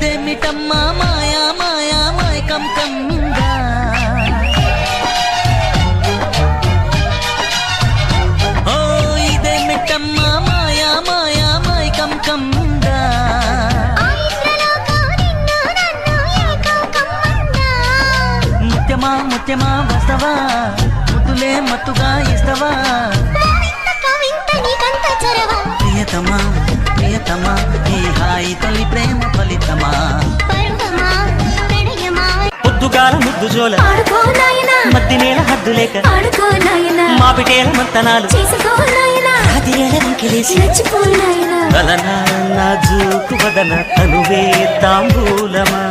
ఇదేమిటమ్మా మాయా మాయా మైకం కంగా ఓ ఇదేమిటమ్మా మాయా మాయా మైకం కంగా ముత్యమా ముత్యమా వస్తవా ముద్దులే మత్తుగా ఇస్తవా ప్రియతమా ప్రియతమా ఈ హాయి తొలి ప్రేమ ఫలితమా పొద్దుగాల ముద్దు జోల మద్ది నేల హద్దు లేక మాపిటేల మంతనాలు నాజూకు వదన తనువే తాంబూలమా